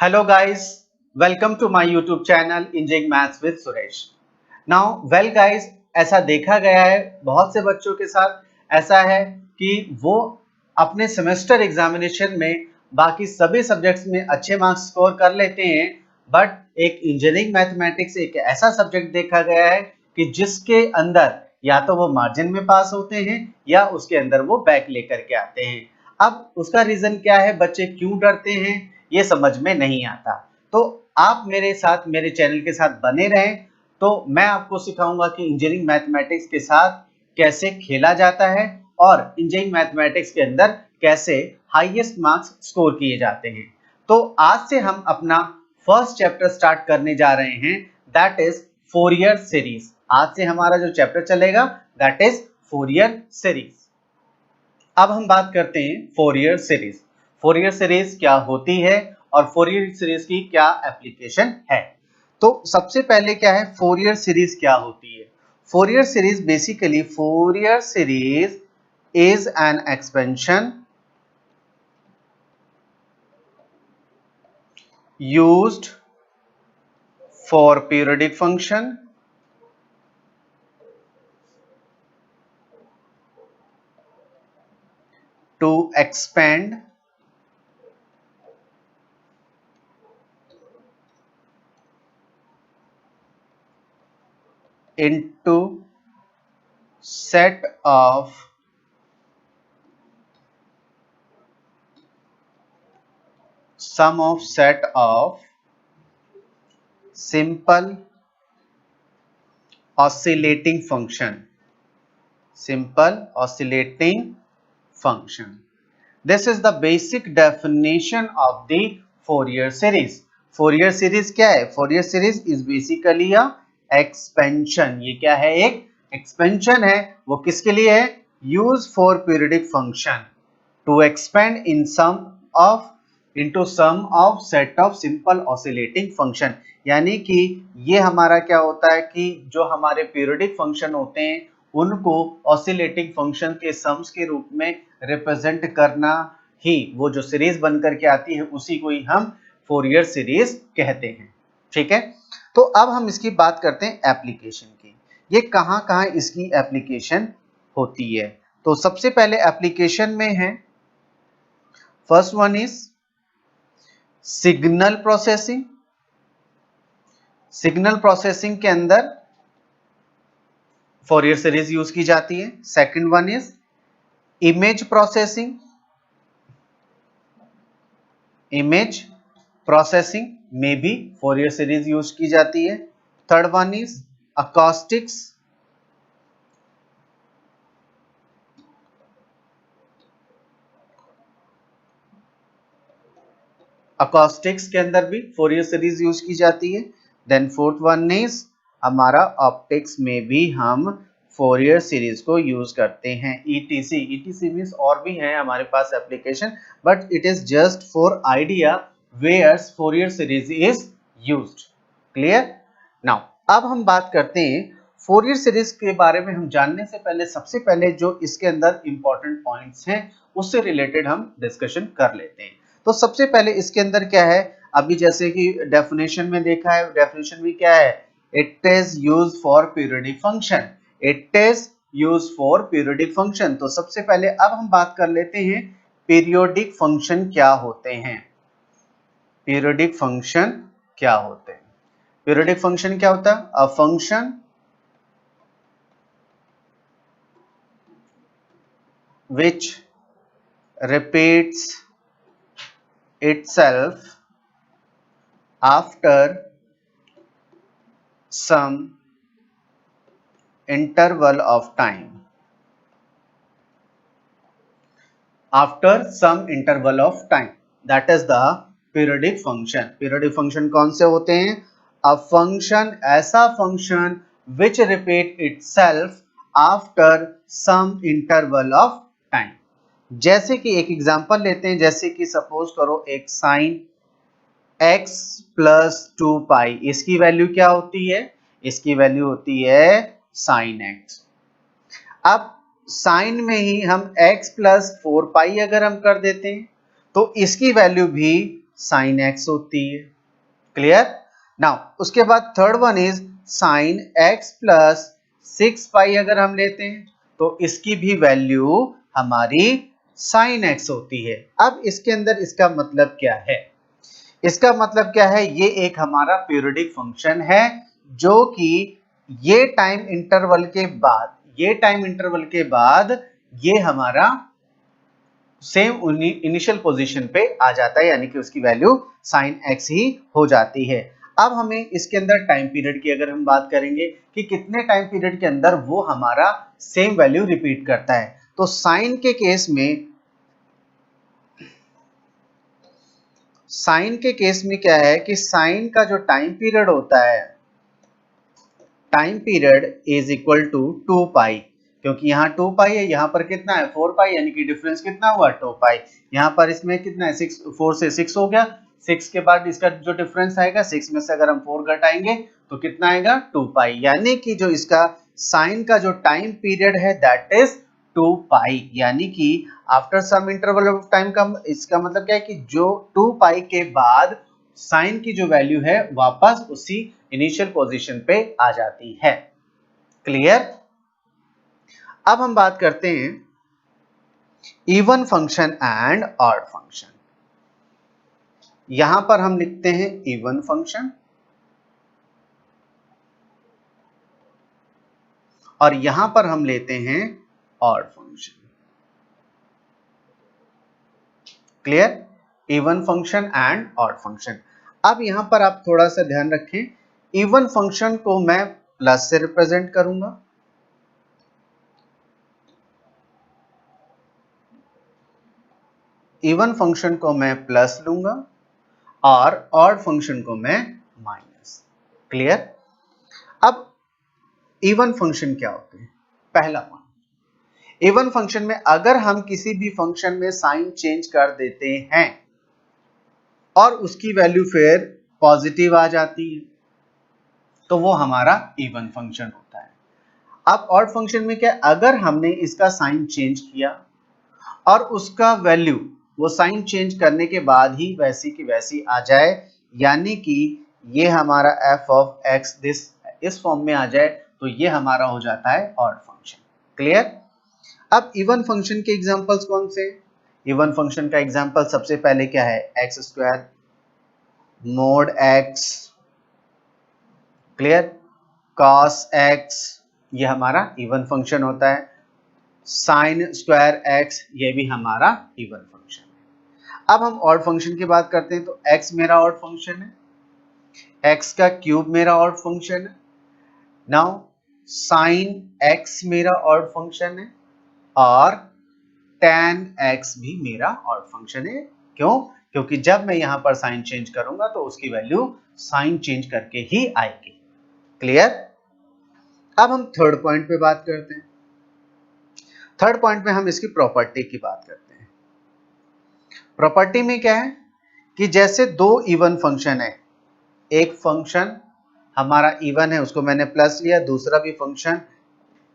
Hello guys, welcome to my YouTube channel Engineering Maths with Suresh. Now, well guys, ऐसा देखा गया है बहुत से बच्चों के साथ ऐसा है कि वो अपने सेमेस्टर एग्जामिनेशन में बाकी सभी सब्जेक्ट्स में अच्छे मार्क्स स्कोर कर लेते हैं, बट एक इंजीनियरिंग मैथमेटिक्स एक ऐसा सब्जेक्ट देखा गया है कि जिसके अंदर या तो वो मार्जिन में पास होते हैं या उसके अंदर वो बैक लेकर के आते हैं। अब उसका रीजन क्या है, बच्चे क्यों डरते हैं, ये समझ में नहीं आता। तो आप मेरे साथ मेरे चैनल के साथ बने रहें, तो मैं आपको सिखाऊंगा कि इंजीनियरिंग मैथमेटिक्स के साथ कैसे खेला जाता है और इंजीनियरिंग मैथमेटिक्स के अंदर कैसे हाईएस्ट मार्क्स स्कोर किए जाते हैं। तो आज से हम अपना फर्स्ट चैप्टर स्टार्ट करने जा रहे हैं, दैट इज फोरियर सीरीज। आज से हमारा जो चैप्टर चलेगा दैट इज फोरियर सीरीज। अब हम बात करते हैं फोरियर सीरीज। फोरियर सीरीज क्या होती है और फोरियर सीरीज की क्या एप्लीकेशन है। तो सबसे पहले क्या है, फोरियर सीरीज क्या होती है। Fourier series basically, Fourier series is an expansion used for periodic function to expand into set of sum of set of simple oscillating function. Simple oscillating function. This is the basic definition of the Fourier series. Fourier series क्या है? Fourier series is basically a expansion. ये क्या है? एक expansion है। वो किसके लिए है? Use for periodic function to expand in sum of into sum of set of simple oscillating function। यानी कि ये हमारा क्या होता है कि जो हमारे पीरियोडिक फंक्शन होते हैं उनको ऑसिलेटिंग फंक्शन के सम्स के रूप में रिप्रेजेंट करना ही वो जो सीरीज बनकर के आती है उसी को ही हम फोरियर सीरीज कहते हैं। ठीक है, तो अब हम इसकी बात करते हैं एप्लीकेशन की। ये कहाँ इसकी एप्लीकेशन होती है। तो सबसे पहले एप्लीकेशन में है, first one is signal processing. Signal processing के अंदर फोरियर सीरीज यूज की जाती है। Second one is image processing. Image processing में भी फोरियर सीरीज यूज की जाती है। Third one is acoustics. Acoustics के अंदर भी फोरियर सीरीज यूज की जाती है। देन फोर्थ वन इज हमारा ऑप्टिक्स में भी हम फोरियर सीरीज को यूज करते हैं। ईटीसी, ईटीसी मींस और भी है हमारे पास application, but it is just for idea where Fourier series is used. Clear. Now अब हम बात करते हैं फोरियर सीरीज के बारे में। हम जानने से पहले सबसे पहले जो इसके अंदर इंपॉर्टेंट पॉइंट्स हैं उससे रिलेटेड हम डिस्कशन कर लेते हैं। तो सबसे पहले इसके अंदर क्या है, अभी जैसे कि डेफिनेशन में देखा है, डेफिनेशन में क्या है, it is used for periodic function. It is used for periodic function. तो सबसे पहले अब हम बात कर लेते हैं पीरियोडिक फंक्शन क्या होते हैं। पीरियोडिक फंक्शन क्या होते हैं? पीरियोडिक फंक्शन क्या होता है? A function which repeats itself after some interval of time. After some interval of time, that is the periodic function. Periodic function कौन से होते हैं? A function, ऐसा function which repeat itself after some interval of time. जैसे कि एक example लेते हैं, जैसे कि सपोज करो एक साइन x प्लस 2 पाई, इसकी वैल्यू क्या होती है? इसकी वैल्यू होती है साइन x। अब साइन में ही हम x प्लस 4 पाई अगर हम कर देते हैं तो इसकी वैल्यू भी साइन एक्स होती है। क्लियर? नाउ उसके बाद third one is sine x plus 6 पाई अगर हम लेते हैं तो इसकी भी वैल्यू हमारी साइन एक्स होती है। अब इसके अंदर इसका मतलब क्या है? इसका मतलब क्या है? ये एक हमारा पीरियोडिक फंक्शन है जो कि ये टाइम इंटरवल के बाद ये हमारा सेम इनिशियल पोजीशन पे आ जाता है, यानी कि उसकी वैल्यू साइन एक्स ही हो जाती है। अब हमें इसके अंदर टाइम पीरियड की अगर हम बात करेंगे कि कितने टाइम पीरियड के अंदर वो हमारा सेम वैल्यू रिपीट करता है, तो साइन के केस में क्या है कि साइन का जो टाइम पीरियड होता है, time period is equal to 2 pi, क्योंकि यहाँ 2 पाई है, यहाँ पर कितना है 4 पाई, यानी कि डिफरेंस कितना हुआ 2 पाई। यहाँ पर इसमें कितना है 6, 4 से 6 हो गया, 6 के बाद इसका जो डिफरेंस आएगा 6 में से अगर हम 4 घटाएंगे तो कितना आएगा 2 पाई, यानी कि जो इसका साइन का जो टाइम पीरियड है दैट इज 2 पाई, यानी कि after some interval of time का इसका मतलब क्या है कि जो 2 पाई के बाद साइन की जो वैल्यू है वापस उसी इनिशियल पोजीशन पे आ जाती है। क्लियर? अब हम बात करते हैं even function and odd function. यहां पर हम लिखते हैं इवन फंक्शन और यहां पर हम लेते हैं odd function. Clear? Even function and odd function. अब यहां पर आप थोड़ा सा ध्यान रखें, इवन फंक्शन को मैं प्लस से रिप्रेजेंट करूंगा, इवन फंक्शन को मैं प्लस लूंगा और ऑड फंक्शन को मैं माइनस। क्लियर? अब इवन फंक्शन क्या होते हैं? पहला पॉइंट, इवन फंक्शन में अगर हम किसी भी फंक्शन में साइन चेंज कर देते हैं और उसकी वैल्यू फिर पॉजिटिव आ जाती है तो वो हमारा इवन फंक्शन होता है। अब ऑड फंक्शन में क्या, अगर हमने इसका साइन चेंज किया और उसका वैल्यू वो साइन चेंज करने के बाद ही वैसी की वैसी आ जाए, यानी कि ये हमारा f ऑफ x इस फॉर्म में आ जाए, तो ये हमारा हो जाता है ऑड फंक्शन। क्लियर? अब इवन फंक्शन के एग्जांपल्स कौन से? इवन फंक्शन का एग्जांपल सबसे पहले क्या है, x square mode x। Clear? cos x ये हमारा इवन फंक्शन होता है, साइन स्क्वायर x ये भी हमारा इवन फंक्शन है। अब हम ऑड फंक्शन की बात करते हैं, तो x मेरा ऑड फंक्शन है, x का क्यूब मेरा ऑड फंक्शन है। नाउ साइन x मेरा ऑड फंक्शन है और tan x भी मेरा ऑड फंक्शन है। क्यों? क्योंकि जब मैं यहां पर साइन चेंज करूंगा तो उसकी वैल्यू साइन चेंज करके ही आएगी। क्लियर? अब हम थर्ड पॉइंट पे बात करते हैं। थर्ड पॉइंट में हम इसकी प्रॉपर्टी की बात करते हैं। प्रॉपर्टी में क्या है कि जैसे दो इवन फंक्शन है, एक फंक्शन हमारा इवन है उसको मैंने प्लस लिया, दूसरा भी फंक्शन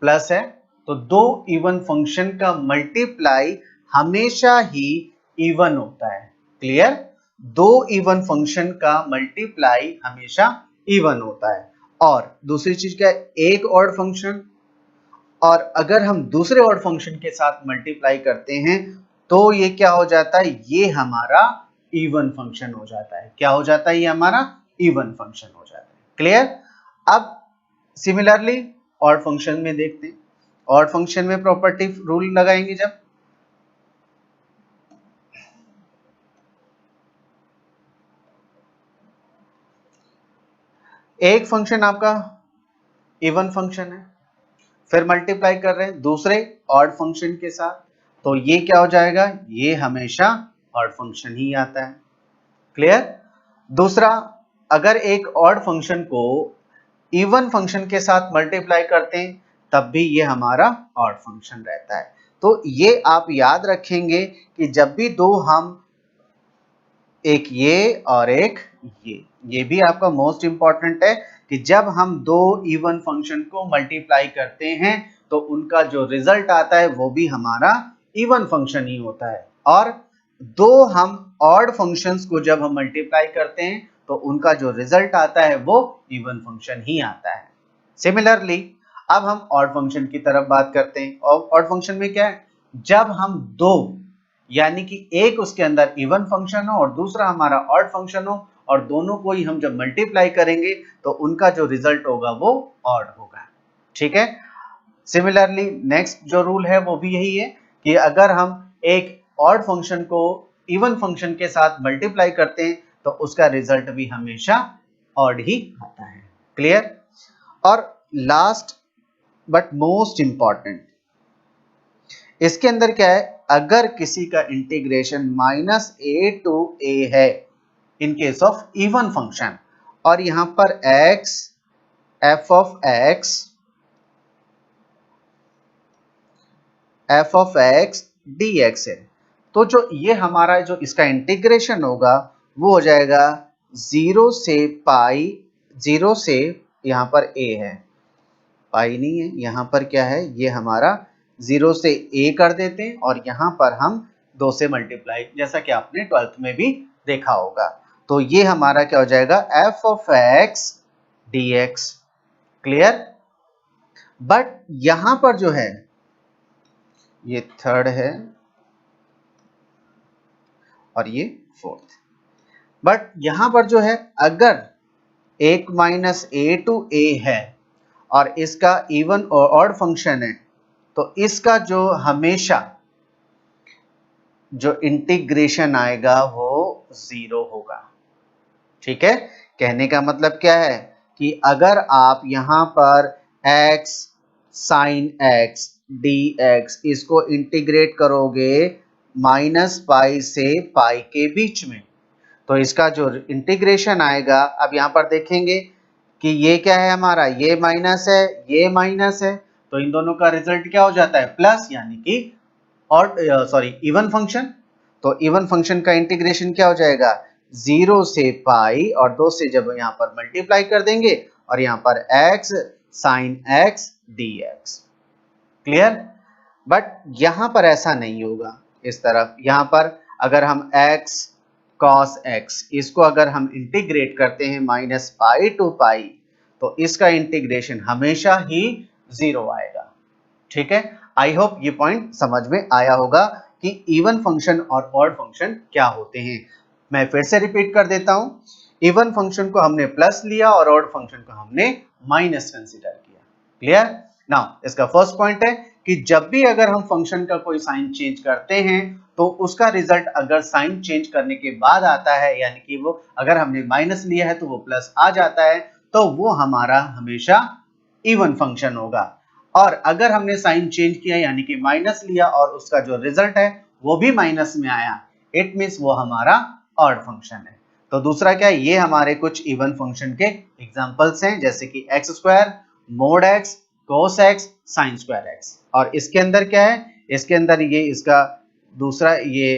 प्लस है, तो दो इवन फंक्शन का मल्टीप्लाई हमेशा ही इवन होता है। क्लियर? दो इवन फंक्शन का मल्टीप्लाई हमेशा इवन होता है। और दूसरी चीज क्या है, एक ऑड फंक्शन और अगर हम दूसरे ऑड फंक्शन के साथ मल्टीप्लाई करते हैं तो ये क्या हो जाता है, ये हमारा इवन फंक्शन हो जाता है। क्या हो जाता है, ये हमारा इवन फंक्शन हो जाता है। क्लियर? अब सिमिलरली ऑड फंक्शन में देखते हैं, ऑड फंक्शन में प्रॉपर्टी रूल लगाएंगे जब एक फंक्शन आपका इवन फंक्शन है, फिर मल्टीप्लाई कर रहे हैं दूसरे ऑड फंक्शन के साथ, तो ये क्या हो जाएगा, ये हमेशा ऑड फंक्शन ही आता है। क्लियर? दूसरा, अगर एक ऑड फंक्शन को इवन फंक्शन के साथ मल्टीप्लाई करते हैं तब भी ये हमारा ऑड फंक्शन रहता है। तो ये आप याद रखेंगे कि जब भी दो हम, एक ये और एक ये भी आपका मोस्ट इंपॉर्टेंट है कि जब हम दो इवन फंक्शन को मल्टीप्लाई करते हैं तो उनका जो रिजल्ट आता है वो भी हमारा इवन फंक्शन ही होता है। और दो हम ऑड फंक्शंस को जब हम मल्टीप्लाई करते हैं तो उनका जो रिजल्ट आता है वो इवन फंक्शन ही आता है। सिमिलरली अब हम ऑड फंक्शन की तरफ बात करते हैं। और ऑड फंक्शन में क्या है, जब हम दो यानी कि एक उसके अंदर इवन फंक्शन हो और दूसरा हमारा ऑड फंक्शन हो और दोनों को ही हम जब मल्टीप्लाई करेंगे तो उनका जो रिजल्ट होगा वो ऑड होगा। ठीक है। सिमिलरली नेक्स्ट जो रूल है वो भी यही है कि अगर हम एक ऑड फंक्शन को इवन फंक्शन के साथ मल्टीप्लाई करते हैं तो उसका रिजल्ट भी हमेशा ऑड ही आता है। क्लियर। और लास्ट बट मोस्ट इंपॉर्टेंट, इसके अंदर क्या है, अगर किसी का इंटीग्रेशन -a to a है in case of even function और यहां पर x f of x dx है, तो जो ये हमारा जो इसका इंटीग्रेशन होगा वो हो जाएगा 0 से पाई, 0 से यहां पर a है, पाई नहीं है, यहां पर क्या है, ये हमारा 0 से a कर देते हैं और यहां पर हम 2 से मल्टीप्लाई, जैसा कि आपने 12th में भी देखा होगा। तो ये हमारा क्या हो जाएगा, f of x dx। Clear. But यहां पर जो है ये थर्ड है और ये फोर्थ, बट यहां पर जो है अगर एक -a to a है और इसका इवन और ऑड फंक्शन है तो इसका जो हमेशा जो इंटीग्रेशन आएगा वो 0 होगा। ठीक है। कहने का मतलब क्या है कि अगर आप यहां पर x sin x dx इसको इंटीग्रेट करोगे -पाई से पाई के बीच में तो इसका जो इंटीग्रेशन आएगा, अब यहां पर देखेंगे कि ये क्या है हमारा, ये माइनस है, ये माइनस है, तो इन दोनों का रिजल्ट क्या हो जाता है, प्लस, यानी कि और इवन फंक्शन। तो इवन फंक्शन का इंटीग्रेशन क्या हो जाएगा, 0 से पाई और 2 से जब यहां पर मल्टीप्लाई कर देंगे और यहां पर x sin x dx। Clear. But यहां पर ऐसा नहीं होगा, इस तरफ यहां पर अगर हम x cos x इसको अगर हम इंटीग्रेट करते हैं -पाई टू पाई तो इसका इंटीग्रेशन हमेशा ही 0 आएगा। ठीक है। आई होप ये पॉइंट समझ में आया होगा कि इवन फंक्शन और ऑड फंक्शन क्या होते हैं। मैं फिर से रिपीट कर देता हूं, इवन फंक्शन को हमने प्लस लिया और ऑड फंक्शन को हमने माइनस कंसीडर किया। क्लियर। नाउ इसका फर्स्ट पॉइंट है कि जब भी अगर हम फंक्शन का कोई साइन चेंज करते हैं तो उसका रिजल्ट अगर साइन चेंज करने के बाद आता है, यानी कि वो अगर हमने माइनस लिया है तो वो प्लस आ जाता है, तो वो हमारा हमेशा इवन फंक्शन होगा। और अगर हमने साइन चेंज किया यानी कि माइनस लिया और उसका जो रिजल्ट है वो भी माइनस में आया, इट मींस वो हमारा ऑड फंक्शन है। तो दूसरा क्या है, ये हमारे कुछ इवन फंक्शन के एग्जांपल्स हैं, जैसे कि x², mod x, cos x, sin square x। और इसके अंदर क्या है, इसके अंदर ये इसका दूसरा ये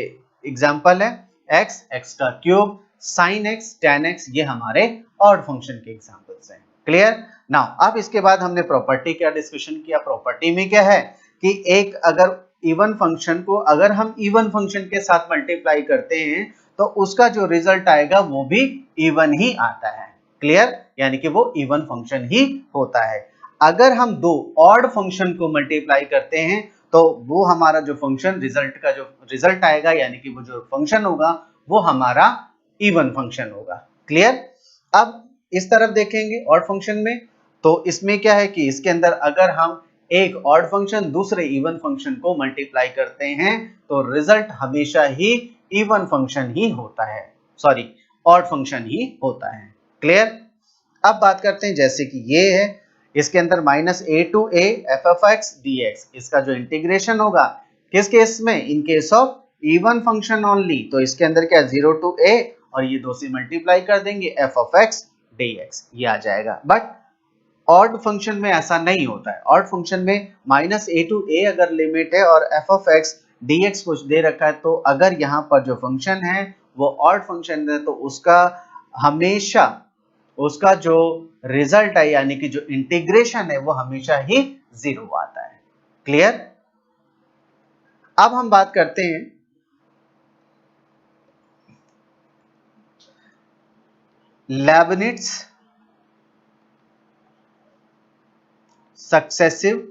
एग्जांपल है x, x का cube, sin x, tan x, ये हमारे ऑड फंक्शन के एग्जांपल्स हैं। क्लियर। नाउ अब इसके बाद हमने प्रॉपर्टी का डिस्कशन किया। प्रॉपर्टी में क्या है कि एक अगर इवन फंक्शन को अगर हम इवन फंक्शन के साथ मल्टीप्लाई करते हैं तो उसका जो रिजल्ट आएगा वो भी इवन ही आता है। क्लियर। यानी कि वो इवन फंक्शन ही होता है। अगर हम दो ऑड फंक्शन को मल्टीप्लाई करते हैं तो वो हमारा जो फंक्शन रिजल्ट का जो रिजल्ट आएगा, यानी कि वो जो फंक्शन होगा वो हमारा इवन फंक्शन होगा। क्लियर। अब इस तरफ देखेंगे ऑड फंक्शन में, तो इसमें क्या है कि इसके अंदर अगर हम एक ऑड फंक्शन दूसरे इवन फंक्शन को मल्टीप्लाई करते हैं तो रिजल्ट हमेशा ही इवन फंक्शन ही होता है, सॉरी ऑड फंक्शन ही होता है। क्लियर। अब बात करते हैं, जैसे कि ये है, इसके अंदर -a to a f of x dx इसका जो इंटीग्रेशन होगा किस केस में, in case of even function only. तो इसके अंदर क्या 0 to a और ये 2 से मल्टीप्लाई कर देंगे f of x dx, ये आ जाएगा। बट ऑड फंक्शन में ऐसा नहीं होता है। ऑड फंक्शन में -a to a अगर लिमिट है और f of x dx कुछ दे रखा है, तो अगर यहाँ पर जो फंक्शन है वो ऑड फंक्शन है तो उसका हमेशा उसका जो रिजल्ट है यानी कि जो इंटीग्रेशन है वो हमेशा ही 0 आता है। क्लियर। अब हम बात करते हैं लेबनिट्स सक्सेसिव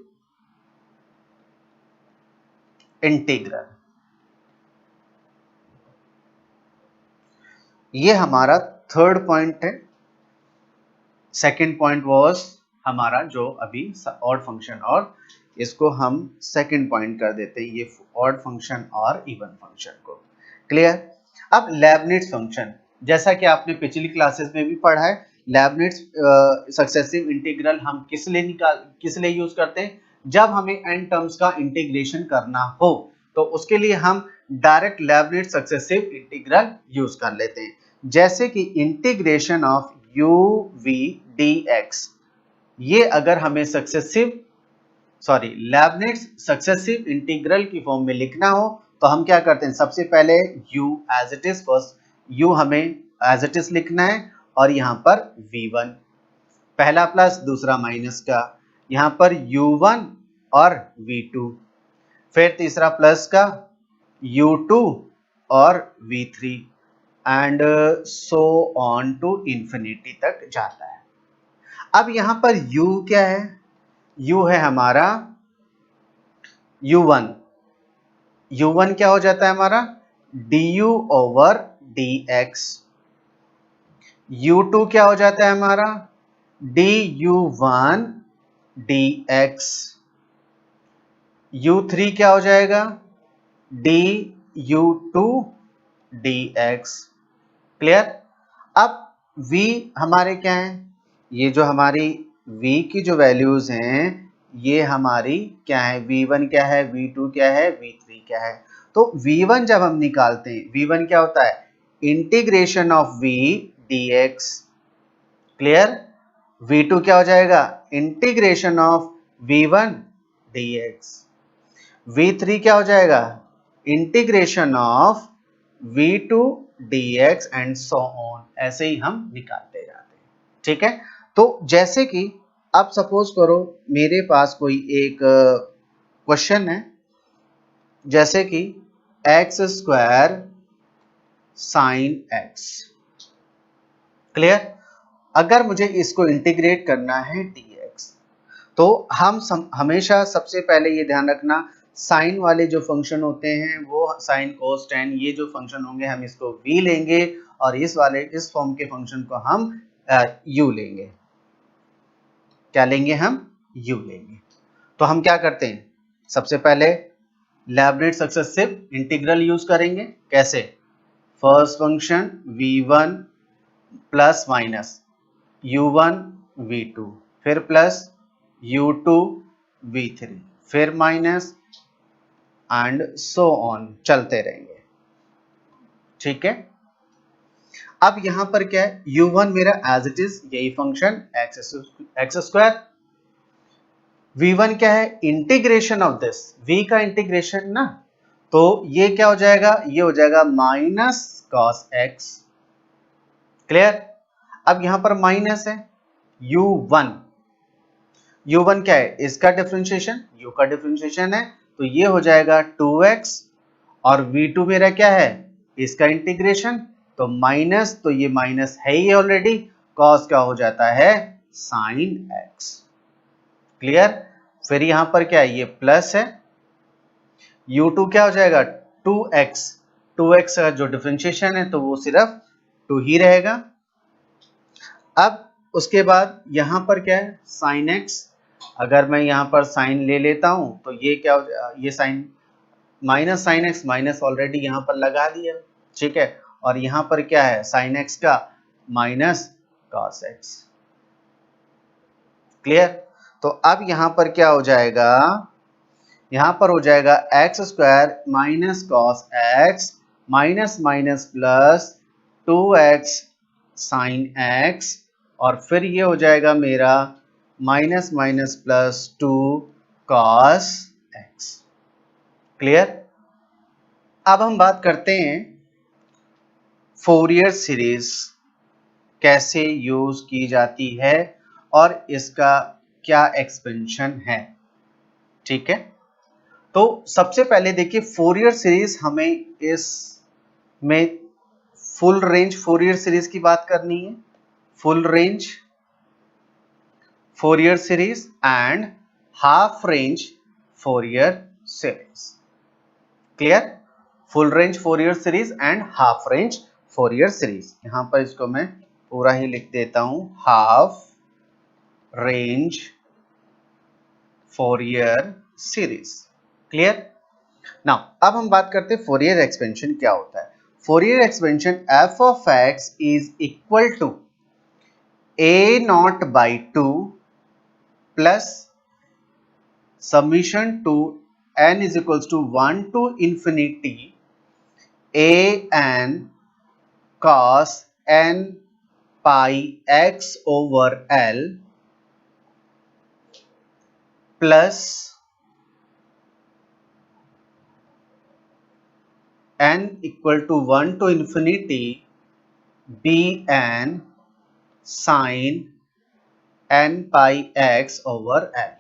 इंटीग्रल, ये हमारा थर्ड पॉइंट है। सेकंड पॉइंट वाज हमारा जो अभी ऑड फंक्शन, और इसको हम सेकंड पॉइंट कर देते हैं, ये ऑड फंक्शन और इवन फंक्शन को। क्लियर। अब लेबनिट्स फंक्शन, जैसा कि आपने पिछली क्लासेस में भी पढ़ा है, लेबनिट्स सक्सेसिव इंटीग्रल हम किस लिए यूज करते हैं, जब हमें n टर्म्स का इंटीग्रेशन करना हो तो उसके लिए हम direct Leibniz successive integral use कर लेते हैं। जैसे कि integration of u v dx, ये अगर हमें लेबनिट्स सक्सेसिव इंटीग्रल की फॉर्म में लिखना हो तो हम क्या करते हैं, सबसे पहले u as it is, first u हमें एज इट इज लिखना है, और यहाँ पर v1 पहला प्लस दूसरा माइनस का, यहाँ पर u1 और v2, फिर तीसरा प्लस का u2 और v3, and so on to infinity तक जाता है। अब यहाँ पर u क्या है, u है हमारा u1, u1 क्या हो जाता है हमारा du ओवर dx, u2 क्या हो जाता है हमारा du1 dx, u3 क्या हो जाएगा du2 dx। क्लियर। अब v हमारे क्या है, ये जो हमारी v की जो वैल्यूज हैं ये हमारी क्या है, v1 क्या है, v2 क्या है, v3 क्या है। तो v1 जब हम निकालते हैं, v1 क्या होता है integration of v dx। Clear. v2 क्या हो जाएगा integration of v1 dx, v3 क्या हो जाएगा integration of v2 dx and so on, ऐसे ही हम निकालते जाते हैं। ठीक है। तो जैसे कि अब सपोज करो मेरे पास कोई एक क्वेश्चन है, जैसे कि x square sine x। Clear. अगर मुझे इसको इंटीग्रेट करना है dx, तो हम हमेशा सबसे पहले ये ध्यान रखना, साइन वाले जो फंक्शन होते हैं वो साइन कोस टेन, ये जो फंक्शन होंगे हम इसको v लेंगे, और इस फॉर्म के फंक्शन को हम u लेंगे। क्या लेंगे हम u लेंगे। तो हम क्या करते हैं, सबसे पहले लेबनिट्स सक्सेसिव इंटीग्रल यूज करेंगे। कैसे, first function v1 plus minus u1 v2, फिर प्लस u2 v3, फिर माइनस एंड सो ऑन, चलते रहेंगे। ठीक है। अब यहां पर क्या है, u1 मेरा एज इट इज यही फंक्शन एक्स स्क्वायर, v1 क्या है इंटीग्रेशन ऑफ दिस, v का इंटीग्रेशन ना, तो ये क्या हो जाएगा, ये हो जाएगा माइनस कॉस x। क्लियर। अब यहां पर माइनस है u1, u1 क्या है इसका डिफरेंशिएशन, u का डिफरेंशिएशन है, तो ये हो जाएगा 2x, और v2 मेरा क्या है इसका इंटीग्रेशन, तो माइनस, तो ये माइनस है ही ऑलरेडी, cos क्या हो जाता है साइन x। क्लियर। फिर यहां पर क्या है ये प्लस है, u2 क्या हो जाएगा 2x, 2x का जो डिफरेंशिएशन है तो वो सिर्फ 2 ही रहेगा। अब उसके बाद यहां पर क्या है साइन x, अगर मैं यहां पर साइन ले लेता हूं तो ये क्या हो, ये sine minus sine x, minus already यहां पर लगा दिया। ठीक है। और यहां पर क्या है साइन x का माइनस कॉस x। क्लियर। तो अब यहां पर क्या हो जाएगा, यहां पर हो जाएगा x square minus cos x minus minus plus 2x sine x, और फिर ये हो जाएगा मेरा minus minus plus 2 cos x। Clear. अब हम बात करते हैं फोरियर सीरीज कैसे यूज की जाती है और इसका क्या एक्सपेंशन है। ठीक है। तो सबसे पहले देखिए फोरियर सीरीज, हमें इस में फुल रेंज फोरियर सीरीज की बात करनी है। full range Fourier series and half range Fourier series. Clear? Full range Fourier series and half range Fourier series. यहां पर इसको मैं पूरा ही लिख देता हूं, half range Fourier series. Clear? Now अब हम बात करते हैं Fourier expansion क्या होता है. Fourier expansion f of x is equal to a naught by 2 plus summation to n is equals to 1 to infinity a n cos n pi x over L plus n equal to 1 to infinity b n sin n pi x over L.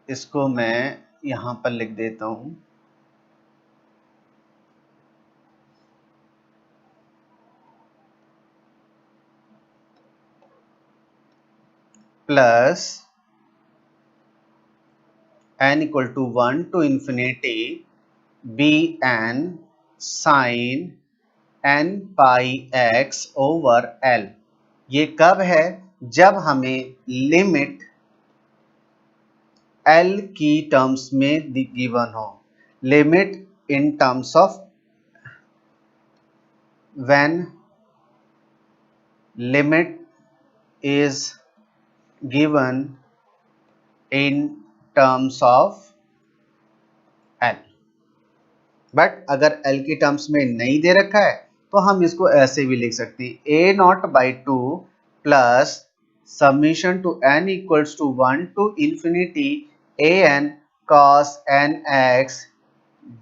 इसको मैं यहां पर लिख देता हूं, plus n equal to 1 to infinity b n sin n pi x over L. ये कब है? जब हमें लिमिट L की टर्म्स में गिवन हो. Limit in terms of when limit is given in terms of L. But अगर L की टर्म्स में नहीं दे रखा है तो हम इसको ऐसे भी लिख सकते हैं, a naught by 2 plus summation to n equals to 1 to infinity a n cos n x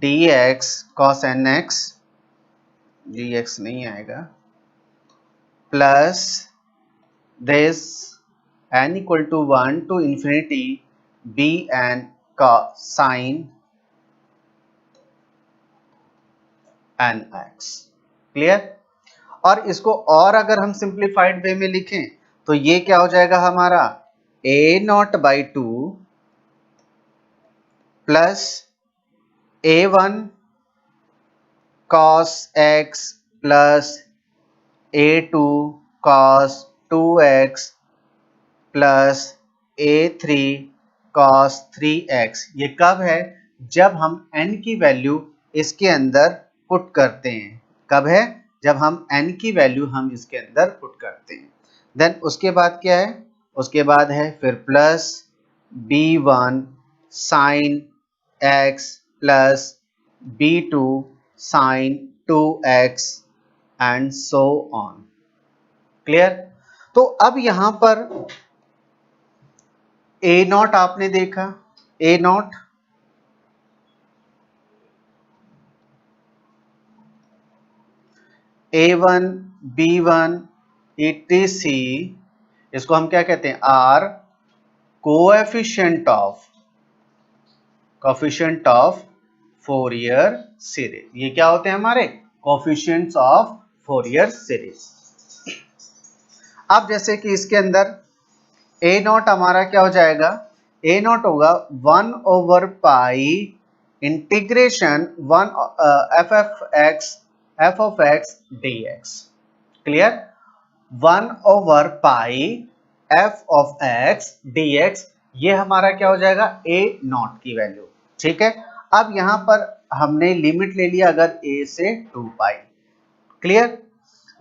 dx cos n x dx नहीं आएगा, plus this n equal to 1 to infinity b n cos sin n x. Clear? और इसको और अगर हम simplified वे में लिखें तो ये क्या हो जाएगा हमारा, a naught by 2 plus a1 cos x plus a2 cos 2x plus a3 cos 3x. ये कब है? जब हम n की वैल्यू इसके अंदर पुट करते हैं. कब है? जब हम n की वैल्यू हम इसके अंदर पुट करते हैं. देन उसके बाद क्या है? उसके बाद है फिर plus b1 sin x plus b2 sin 2x and so on. Clear? तो अब यहां पर a नॉट आपने देखा, a not a1 b1 etc. इसको हम क्या कहते हैं? Are coefficient of Fourier series. ये क्या होते हैं हमारे? Coefficients of Fourier series. अब जैसे कि इसके अंदर a नॉट हमारा क्या हो जाएगा? a नॉट होगा 1 over pi integration 1 f of x dx. Clear? 1 over pi f of x dx. ये हमारा क्या हो जाएगा? a नॉट की वैल्यू. ठीक है? अब यहां पर हमने लिमिट ले लिया अगर a से 2 पाई. क्लियर?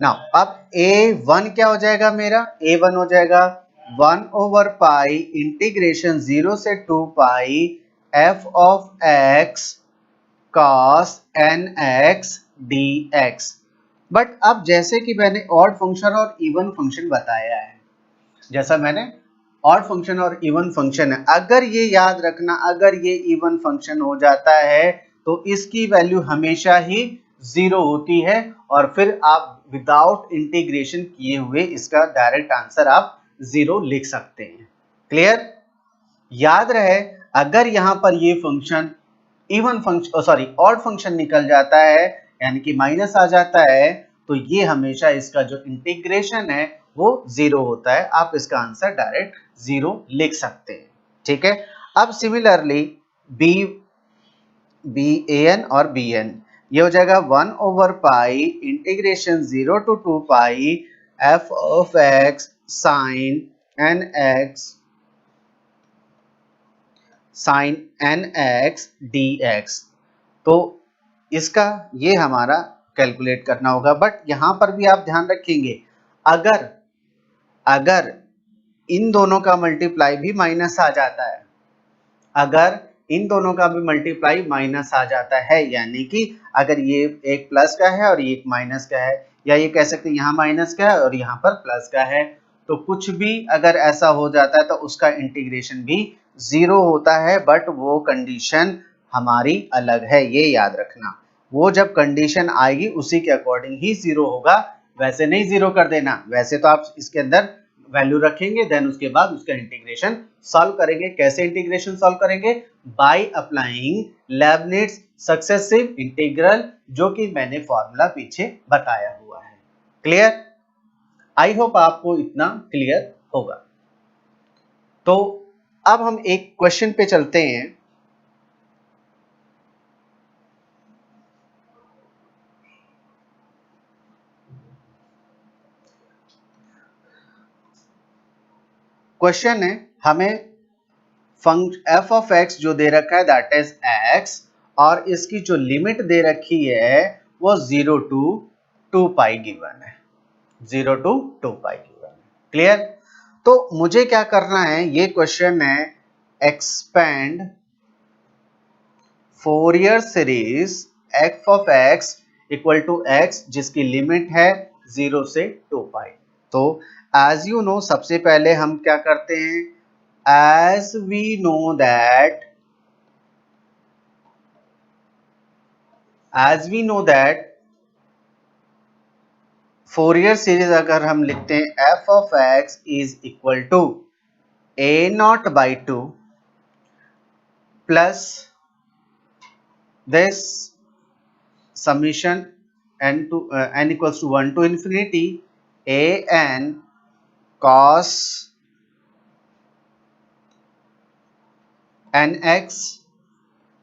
नाउ अब a1 क्या हो जाएगा मेरा? a1 हो जाएगा 1 ओवर पाई इंटीग्रेशन 0 से 2 pi f of x cos nx dx. But अब जैसे कि मैंने ऑड फंक्शन और इवन फंक्शन बताया है, जैसा मैंने ऑड फंक्शन और इवन फंक्शन है, अगर ये याद रखना, अगर ये इवन फंक्शन हो जाता है तो इसकी वैल्यू हमेशा ही 0 होती है और फिर आप विदाउट इंटीग्रेशन किए हुए इसका डायरेक्ट आंसर आप 0 लिख सकते हैं. क्लियर? याद रहे, अगर यहां पर ये function even function odd function निकल जाता है यानी कि माइनस आ जाता है तो ये हमेशा इसका जो इंटीग्रेशन है वो 0 होता है। आप इसका आंसर डायरेक्ट 0 लिख सकते हैं। ठीक है, अब सिमिलरली बी ए एन और बी एन, ये हो जाएगा 1 over pi integration 0 to 2 pi F of X sine N X D X. तो इसका ये हमारा कैलकुलेट करना होगा। बट यहां पर भी आप ध्यान रखेंगे, अगर अगर इन दोनों का मल्टीप्लाई भी माइनस आ जाता है, अगर इन दोनों का भी मल्टीप्लाई माइनस आ जाता है, यानी कि अगर ये एक प्लस का है और ये एक माइनस का है, या ये कह सकते हैं यहाँ माइनस का है और यहाँ पर प्लस का है, तो कुछ भी अगर ऐसा हो जाता है तो उसका इंटीग्रेशन भी 0 होता है। बट वो कंडीशन हमारी अलग है, ये याद रखना। वो जब कंडीशन आएगी उसी के अकॉर्डिंग ही 0 होगा, वैसे नहीं 0 कर देना। वैसे तो आप इसके अंदर वैल्यू रखेंगे, देन उसके बाद उसका इंटीग्रेशन सॉल्व करेंगे। कैसे इंटीग्रेशन सॉल्व करेंगे? बाय अप्लाइंग लेबनिट्ज सक्सेसिव इंटीग्रल, जो कि मैंने फॉर्मूला पीछे बताया हुआ है। क्लियर? आई होप आपको इतना क्लियर होगा। तो अब हम एक क्वेश्चन पे चलते हैं। क्वेश्चन है, हमें एफ ऑफ एक्स जो दे रखा है दैट इज एक्स, और इसकी जो लिमिट दे रखी है वो 0 to 2 पाई गिवन है। 0 to 2 पाई गिवन है। क्लियर? तो मुझे क्या करना है, ये क्वेश्चन है expand Fourier series F of X equal to X, जिसकी लिमिट है 0 से 2 पाई। तो एज यू नो, सबसे पहले हम क्या करते हैं, as we know that Fourier series अगर हम लिखते हैं F of X is equal to A naught by 2 plus this summation n equals to 1 to infinity A N cos nx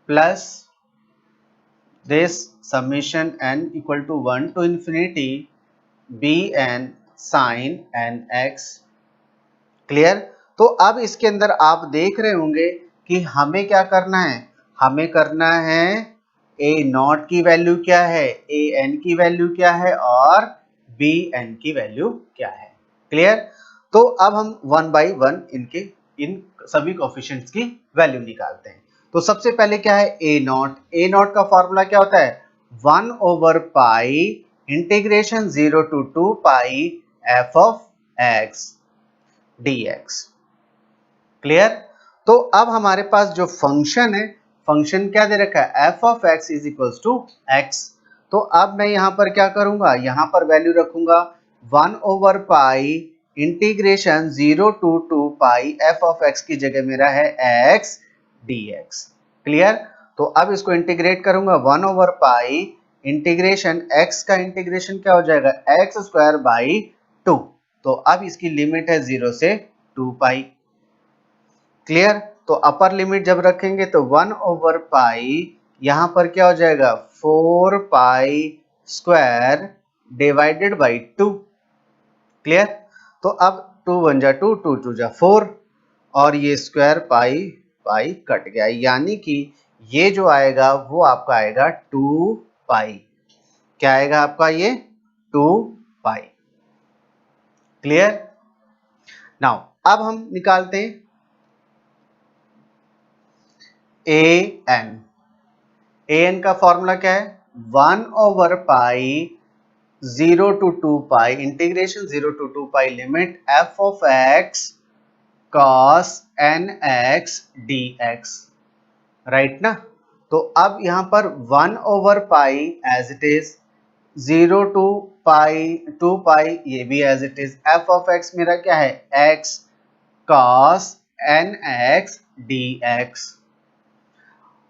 plus this summation n equal to 1 to infinity bn sin nx। Clear? तो अब इसके अंदर आप देख रहे होंगे कि हमें क्या करना है, हमें करना है a नॉट की वैल्यू क्या है, a n की वैल्यू क्या है, और b n की वैल्यू क्या है। क्लियर? तो अब हम 1 बाई 1 इन सभी कोएफिशिएंट्स की वैल्यू निकालते हैं। तो सबसे पहले क्या है, ए नॉट। ए नॉट का फॉर्मूला क्या होता है, 1 over pi integration 0 to 2 pi F of x dx। Clear? तो अब हमारे पास जो फंक्शन है, फंक्शन क्या दे रखा है, F of X is equals to X. तो अब मैं यहां पर क्या करूंगा, यहां पर वैल्यू रखूंगा 1 over pi integration 0 to 2 pi F of x की जगह मेरा है एक्स dx। क्लियर? तो अब इसको इंटीग्रेट करूंगा 1 ओवर पाई इंटीग्रेशन एक्स का इंटीग्रेशन क्या हो जाएगा, एक्स स्क्वायर बाई 2। तो अब इसकी लिमिट है 0 से 2 पाई। क्लियर? तो अपर लिमिट जब रखेंगे तो 1 ओवर पाई, यहां पर क्या हो जाएगा 4 pi square divided by 2। Clear? तो अब 2 1 जा 2, 2 2 जा 4, और ये स्क्वायर पाई पाई कट गया, यानी कि ये जो आएगा वो आपका आएगा 2 पाई। क्या आएगा आपका, ये 2 पाई। क्लियर? नाउ अब हम निकालते हैं ए एन का फॉर्मूला क्या है, 1 over pi 0 to 2 pi integration 0 to 2 pi limit F of X cos nx dx। Right ना? तो अब यहां पर 1 over pi as it is, 0 to pi 2 pi ये भी as it is, F of X मेरा क्या है, x cos nx dx।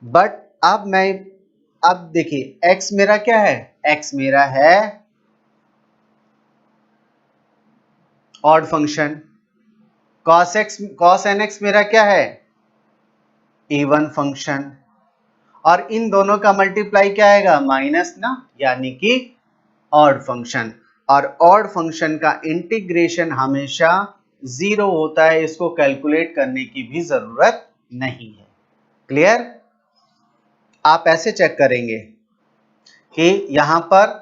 But अब देखिए x मेरा क्या है, x मेरा है ऑड फंक्शन, cos nx मेरा क्या है, इवन फंक्शन, और इन दोनों का मल्टीप्लाई क्या आएगा, माइनस ना, यानी कि ऑड फंक्शन। और ऑड फंक्शन का इंटीग्रेशन हमेशा 0 होता है, इसको कैलकुलेट करने की भी जरूरत नहीं है। क्लियर? आप ऐसे चेक करेंगे कि यहां पर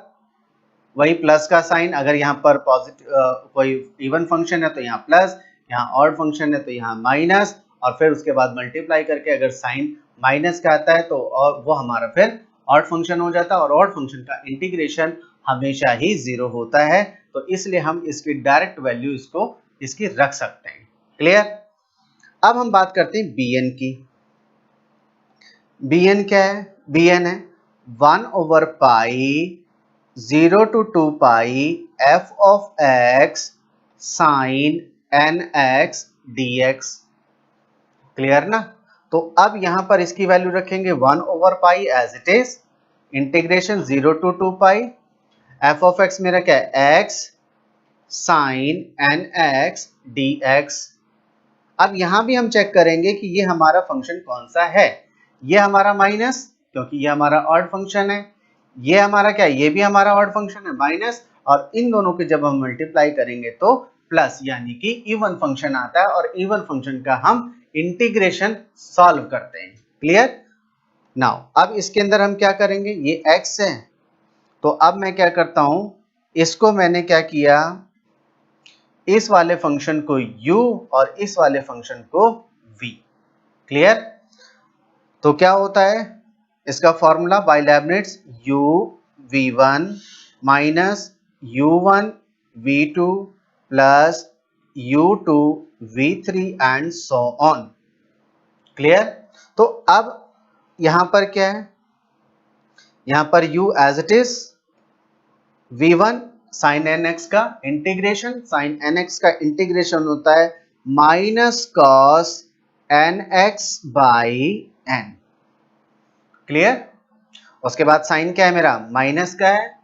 वही प्लस का साइन, अगर यहाँ पर पॉजिटिव कोई इवन फंक्शन है तो यहाँ प्लस, यहाँ ऑड फंक्शन है तो यहाँ माइनस, और फिर उसके बाद मल्टीप्लाई करके अगर साइन माइनस का आता है तो और वो हमारा फिर ऑड फंक्शन हो जाता है, और ऑड फंक्शन का इंटीग्रेशन हमेशा ही 0 होता है, तो इसलिए हम इसकी डायरेक्ट वैल्यू इसकी रख सकते हैं। क्लियर? अब हम बात करते हैं bn की। bn क्या है? bn है 1/पाई 0 to 2 pi f of x sin nx dx। Clear ना? तो अब यहां पर इसकी वैल्यू रखेंगे 1/पाई as it is, integration 0 to 2 pi, f of x मेरा क्या है, x sin nx dx। अब यहां भी हम चेक करेंगे कि ये हमारा फंक्शन कौन सा है। ये हमारा माइनस, क्योंकि ये हमारा ऑड फंक्शन है, ये हमारा क्या है, ये भी हमारा ऑड फंक्शन है माइनस, और इन दोनों के जब हम मल्टीप्लाई करेंगे तो प्लस, यानी कि इवन फंक्शन आता है, और इवन फंक्शन का हम इंटीग्रेशन सॉल्व करते हैं। क्लियर? नाउ अब इसके अंदर हम क्या करेंगे, ये x है, तो अब मैं क्या करता हूं, इसको मैंने क्या किया, इस वाले फंक्शन को u और इस वाले फंक्शन को v। क्लियर? तो क्या होता है इसका formula, by Leibnitz, u v1 minus u1 v2 plus u2 v3 and so on. Clear? तो अब यहां पर क्या है, यहां पर u as it is, v1 sin nx का इंटीग्रेशन, sin nx का इंटीग्रेशन होता है minus cos nx by n। Clear? उसके बाद साइन क्या है मेरा, माइनस का है,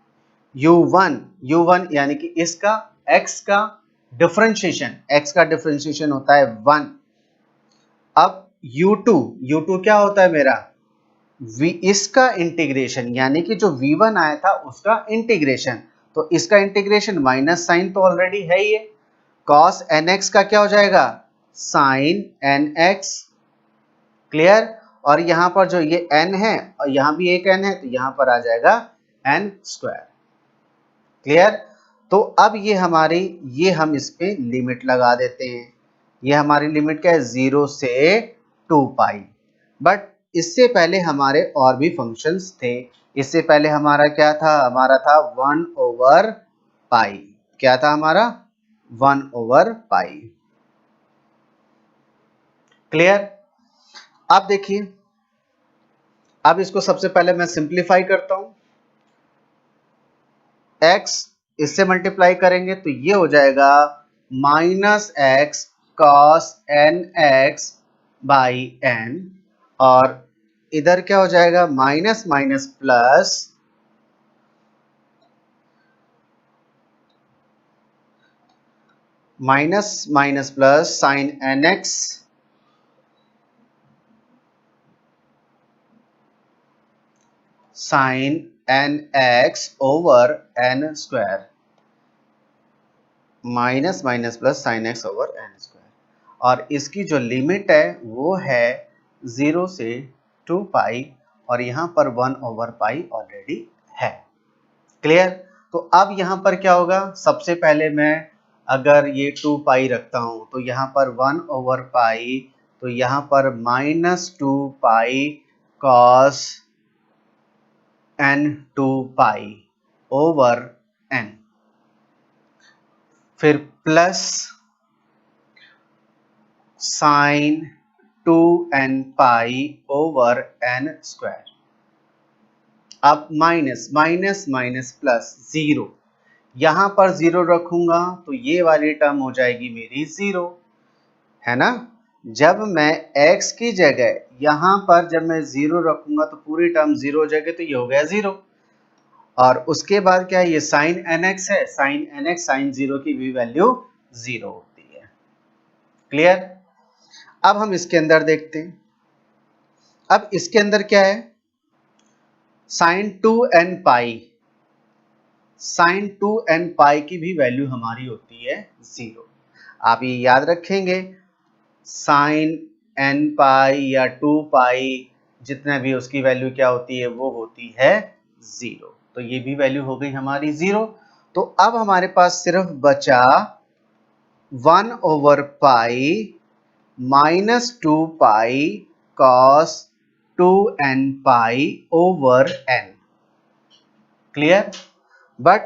u1 यानी कि इसका x का डिफरेंशिएशन होता है 1। अब u2 क्या होता है मेरा, इसका इंटीग्रेशन, यानी कि जो v1 आया था उसका इंटीग्रेशन, तो इसका इंटीग्रेशन माइनस साइन तो ऑलरेडी है ही है, cos nx का क्या हो जाएगा, sin nx। क्लियर? और यहां पर जो ये n है और यहां भी एक n है, तो यहां पर आ जाएगा n स्क्वायर। क्लियर? तो अब ये हम इस पे लिमिट लगा देते हैं। ये हमारी लिमिट क्या है, 0 से 2 पाई। बट इससे पहले हमारे और भी फंक्शंस थे। इससे पहले हमारा क्या था, हमारा था 1/पाई। क्या था हमारा, 1/पाई। क्लियर? अब देखिए, अब इसको सबसे पहले मैं सिंप्लीफाई करता हूं, x इससे मल्टीप्लाई करेंगे तो ये हो जाएगा minus x cos nx by n, और इधर क्या हो जाएगा, minus minus plus, minus minus plus sin nx sin nx over n square, minus minus plus sin x over n square, और इसकी जो लिमिट है वो है 0 से 2 पाई, और यहां पर 1/पाई ऑलरेडी है। क्लियर? तो अब यहां पर क्या होगा, सबसे पहले मैं अगर ये 2 पाई रखता हूं तो यहां पर 1/पाई, तो यहां पर -2 पाई cos n2 pi over n, फिर plus sign 2n pi over n square. अब माइनस माइनस माइनस प्लस 0, यहां पर 0 रखूंगा तो ये वाली टर्म हो जाएगी मेरी 0, है ना। जब मैं x की जगह यहां पर जब मैं 0 रखूंगा तो पूरी टर्म 0 हो जाएगी, तो ये हो गया 0। और उसके बाद क्या है, ये sin nx है, sin nx sin 0 की भी वैल्यू 0 होती है। क्लियर? अब हम इसके अंदर देखते हैं। अब इसके अंदर क्या है, sin 2n पाई, sin 2n पाई की भी वैल्यू हमारी होती है 0। आप ये याद रखेंगे, sin n पाई या 2 पाई जितना भी उसकी वैल्यू क्या होती है, वो होती है 0। तो ये भी वैल्यू हो गई हमारी 0। तो अब हमारे पास सिर्फ बचा 1 over pi minus 2 pi cos 2n pi over n। Clear? But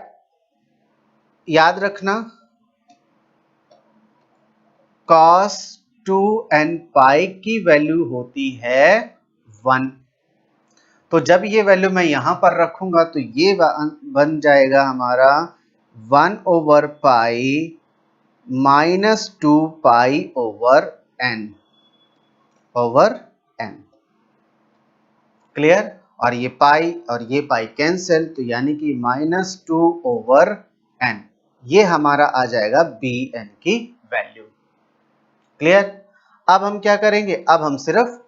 याद रखना, cos 2n पाई की वैल्यू होती है 1। तो जब ये वैल्यू मैं यहां पर रखूंगा तो ये बन जाएगा हमारा 1 over pi minus 2 pi over n। Clear? और ये पाई कैंसिल, तो यानी कि -2 over n, ये हमारा आ जाएगा bn की वैल्यू। क्लियर? अब हम क्या करेंगे, अब हम सिर्फ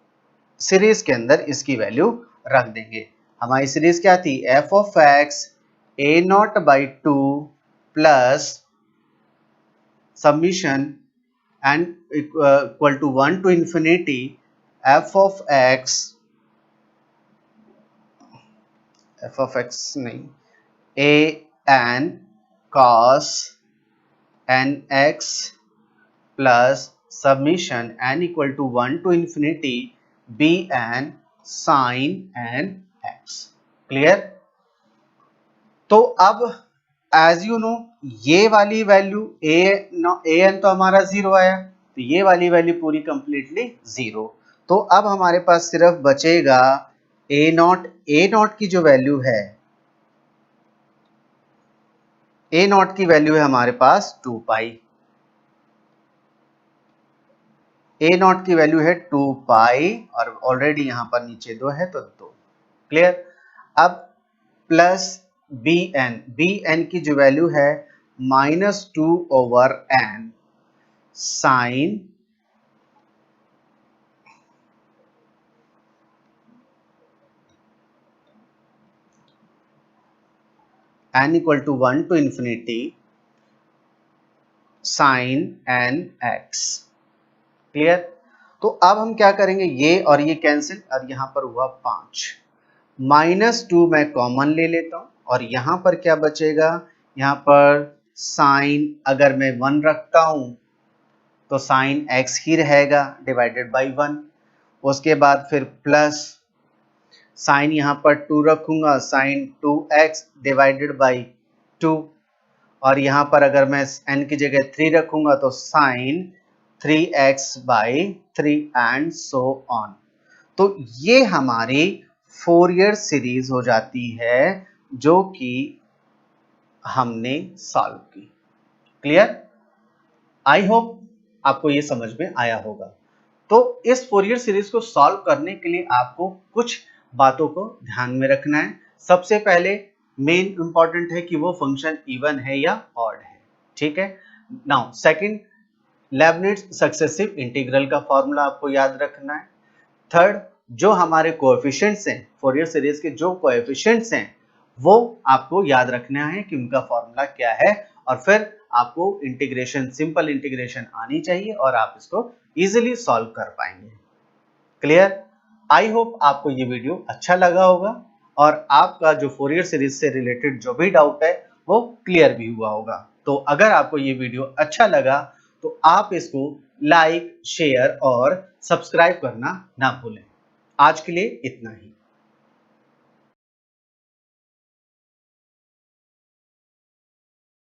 सीरीज के अंदर इसकी वैल्यू रख देंगे। हमारी सीरीज क्या थी, f of x a0/2 plus summation and equal to 1 to infinity f of x नहीं, an cos nx plus summation n equal to 1 to infinity bn sin nx। Clear? तो अब एज यू नो, ये वाली value an तो हमारा 0 आया, तो ये वाली वैल्यू पूरी कंप्लीटली 0। तो अब हमारे पास सिर्फ बचेगा a0 की जो वैल्यू है, a0 की वैल्यू है हमारे पास 2 पाई, a0 की वैल्यू है 2 पाई, और ऑलरेडी यहां पर नीचे 2 है तो 2। क्लियर? अब प्लस bn की जो वैल्यू है -2 over n sine n equal to 1 to infinity sin nx। Clear? तो अब हम क्या करेंगे, ये और ये कैंसिल, और यहां पर हुआ 5, -2 मैं कॉमन ले लेता हूं, और यहां पर क्या बचेगा, यहां पर साइन अगर मैं 1 रखता हूं तो साइन x ही रहेगा डिवाइडेड बाई 1। उसके बाद फिर प्लस साइन यहां पर 2 रखूंगा, साइन 2x डिवाइडेड बाई 2, और यहां पर अगर मैं n की जगह 3 रखूंगा तो sine 3x by 3 and so on. तो ये हमारी फोरियर सीरीज हो जाती है जो कि हमने सॉल्व की। क्लियर? आई होप आपको ये समझ में आया होगा। तो इस फोरियर सीरीज को सॉल्व करने के लिए आपको कुछ बातों को ध्यान में रखना है। सबसे पहले मेन इंपॉर्टेंट है कि वो फंक्शन इवन है या ऑड है। ठीक है? नाउ सेकंड, लेबनिट्ज सक्सेसिव इंटीग्रल का फॉर्मूला आपको याद रखना है। थर्ड, जो हमारे कोएफिशिएंट्स हैं, फोरियर सीरीज के जो कोएफिशिएंट्स हैं, वो आपको याद रखना है कि उनका फॉर्मूला क्या है, और फिर आपको इंटीग्रेशन, सिंपल इंटीग्रेशन आनी चाहिए और आप इसको इजीली सॉल्व कर पाएंगे। क्लियर? आई होप आपको ये वीडियो अच्छा लगा होगा और आपका जो फोरियर सीरीज से रिलेटेड जो भी डाउट है वो क्लियर भी हुआ होगा। तो अगर आपको ये वीडियो अच्छा लगा तो आप इसको लाइक, शेयर और सब्सक्राइब करना ना भूलें। आज के लिए इतना ही।